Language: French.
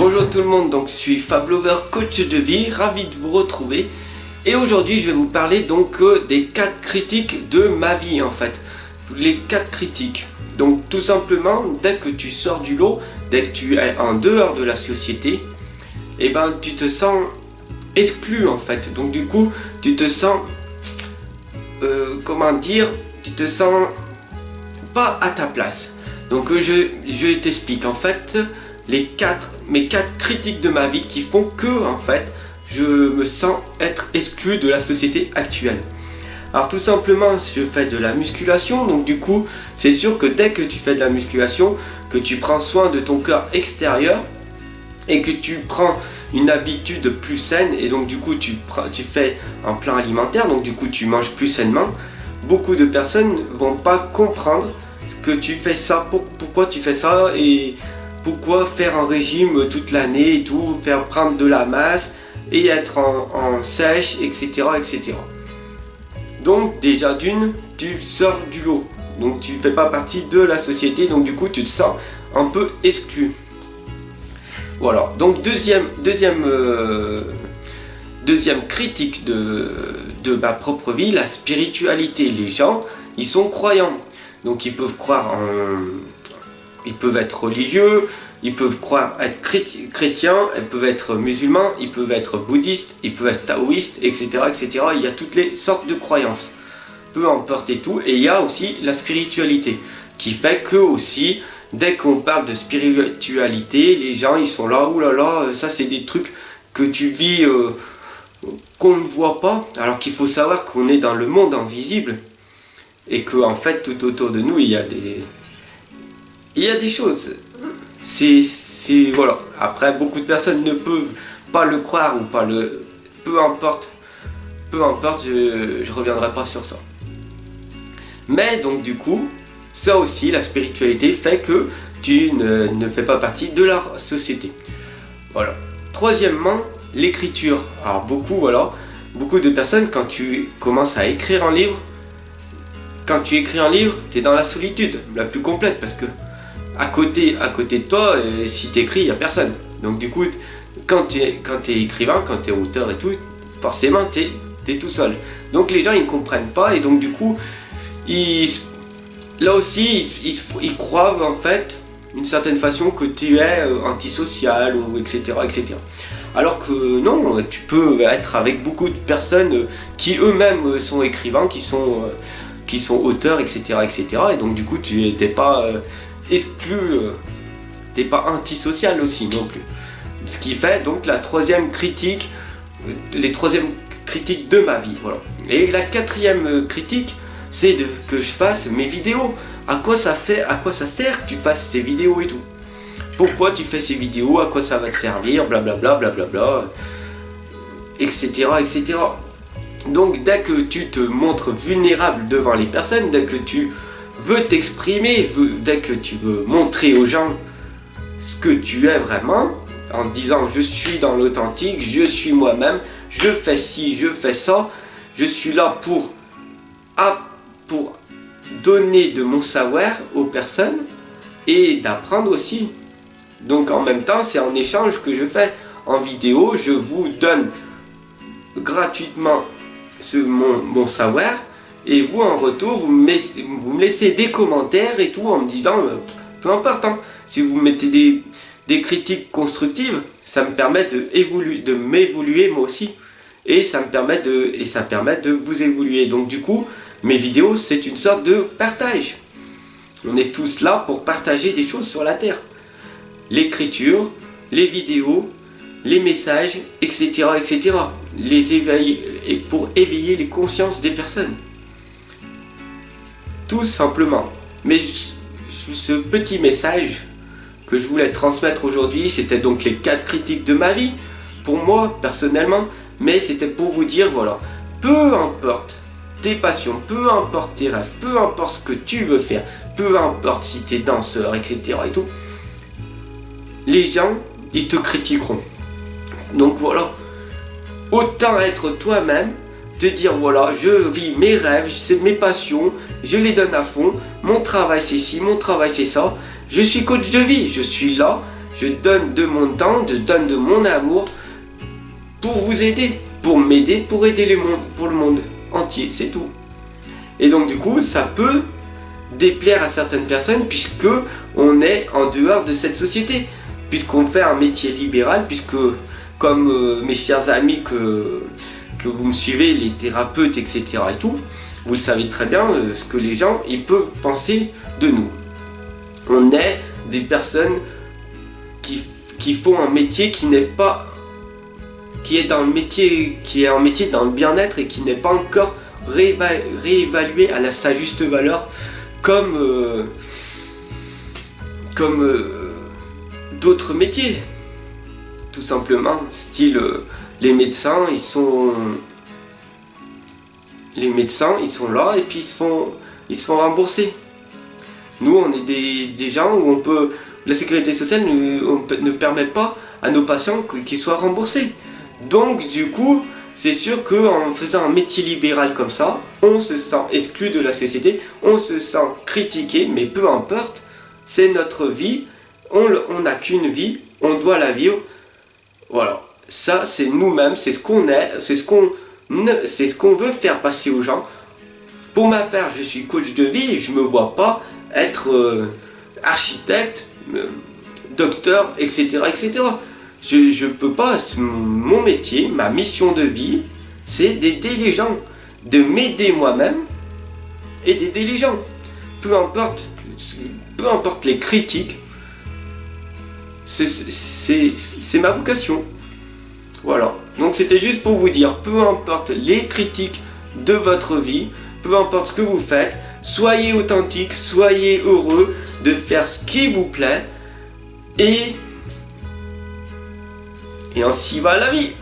Bonjour tout le monde, donc je suis Fab Lover, coach de vie, ravi de vous retrouver. Et aujourd'hui je vais vous parler donc des 4 critiques de ma vie en fait. Les 4 critiques. Donc tout simplement, dès que tu sors du lot, dès que tu es en dehors de la société, et ben tu te sens exclu en fait. Donc du coup, tu te sens, tu te sens pas à ta place. Donc je t'explique en fait mes 4 critiques de ma vie qui font que en fait je me sens être exclu de la société actuelle. Alors tout simplement, je fais de la musculation, donc du coup c'est sûr que dès que tu fais de la musculation, que tu prends soin de ton corps extérieur et que tu prends une habitude plus saine, et donc du coup tu fais un plan alimentaire, donc du coup tu manges plus sainement, beaucoup de personnes vont pas comprendre que tu fais ça, pourquoi tu fais ça et pourquoi faire un régime toute l'année et tout, faire prendre de la masse et être en sèche, etc., etc. Donc déjà d'une, tu sors du lot, donc tu fais pas partie de la société, donc du coup tu te sens un peu exclu. Voilà, donc deuxième critique de ma propre vie, la spiritualité. Les gens, ils sont croyants, donc ils peuvent croire ils peuvent être religieux, ils peuvent croire être chrétiens, ils peuvent être musulmans, ils peuvent être bouddhistes, ils peuvent être taoïstes, etc., etc. Il y a toutes les sortes de croyances, peu importe et tout. Et il y a aussi la spiritualité, qui fait que aussi, dès qu'on parle de spiritualité, les gens ils sont là, oulala, ça c'est des trucs que tu vis, qu'on ne voit pas, alors qu'il faut savoir qu'on est dans le monde invisible, et que en fait tout autour de nous il y a des choses. Voilà. Après, beaucoup de personnes ne peuvent pas le croire ou pas le... Peu importe, je reviendrai pas sur ça. Mais donc du coup, ça aussi, la spiritualité fait que tu ne fais pas partie de la société. Voilà. Troisièmement, l'écriture. Alors beaucoup de personnes, quand tu commences à écrire un livre, tu es dans la solitude la plus complète, parce que à côté de toi, si t'écris, il n'y a personne. Donc du coup, quand t'es écrivain, quand t'es auteur et tout, forcément t'es tout seul. Donc les gens ils comprennent pas, et donc du coup, là aussi ils croient en fait d'une certaine façon que tu es antisocial ou etc., etc. Alors que non, tu peux être avec beaucoup de personnes qui eux-mêmes sont écrivains, qui sont auteurs, etc., etc. Et donc du coup tu n'étais pas exclu, t'es pas antisocial aussi non plus. Ce qui fait donc la troisième critique, les troisièmes critiques de ma vie. Voilà. Et la quatrième critique, c'est que je fasse mes vidéos. À quoi ça sert que tu fasses ces vidéos et tout? Pourquoi tu fais ces vidéos? À quoi ça va te servir? Blablabla, blablabla, etc., etc. Donc dès que tu te montres vulnérable devant les personnes, dès que tu veux t'exprimer, dès que tu veux montrer aux gens ce que tu es vraiment, en disant je suis dans l'authentique, je suis moi-même, je fais ci, je fais ça, je suis là pour donner de mon savoir aux personnes et d'apprendre aussi. Donc en même temps, c'est en échange que je fais en vidéo, je vous donne gratuitement mon savoir, et vous en retour vous me laissez des commentaires et tout en me disant peu importe, hein, si vous mettez des critiques constructives, ça me permet de m'évoluer moi aussi, et ça permet de vous évoluer. Donc du coup mes vidéos c'est une sorte de partage, on est tous là pour partager des choses sur la terre, l'écriture, les vidéos, les messages, etc., etc., et pour éveiller les consciences des personnes, tout simplement. Mais ce petit message que je voulais transmettre aujourd'hui, c'était donc les 4 critiques de ma vie, pour moi personnellement, mais c'était pour vous dire, voilà, peu importe tes passions, peu importe tes rêves, peu importe ce que tu veux faire, peu importe si tu es danseur, etc. et tout, les gens, ils te critiqueront. Donc voilà, autant être toi-même, te dire voilà, je vis mes rêves, c'est mes passions, je les donne à fond, mon travail c'est ci, mon travail c'est ça, je suis coach de vie, je suis là, je donne de mon temps, je donne de mon amour pour vous aider, pour m'aider, pour aider pour le monde entier, c'est tout. Et donc du coup, ça peut déplaire à certaines personnes puisque on est en dehors de cette société, puisqu'on fait un métier libéral, puisque comme mes chers amis que vous me suivez, les thérapeutes, etc. et tout, vous le savez très bien, ce que les gens ils peuvent penser de nous. On est des personnes qui font un métier qui n'est pas, qui est un métier dans le bien-être et qui n'est pas encore réévalué à sa juste valeur comme d'autres métiers. Tout simplement, style les médecins, ils sont là et puis ils se font rembourser. Nous, on est des gens où la sécurité sociale ne permet pas à nos patients qu'ils soient remboursés. Donc, du coup, c'est sûr qu'en faisant un métier libéral comme ça, on se sent exclu de la société, on se sent critiqué, mais peu importe, c'est notre vie, on n'a qu'une vie, on doit la vivre. Voilà, ça c'est nous-mêmes, c'est ce qu'on est, c'est ce qu'on veut faire passer aux gens. Pour ma part, je suis coach de vie et je ne me vois pas être architecte, docteur, etc. etc. Je peux pas, mon métier, ma mission de vie, c'est d'aider les gens, de m'aider moi-même et d'aider les gens. Peu importe les critiques, c'est ma vocation. Voilà, donc c'était juste pour vous dire, peu importe les critiques de votre vie, peu importe ce que vous faites, soyez authentique, soyez heureux de faire ce qui vous plaît et ainsi va la vie.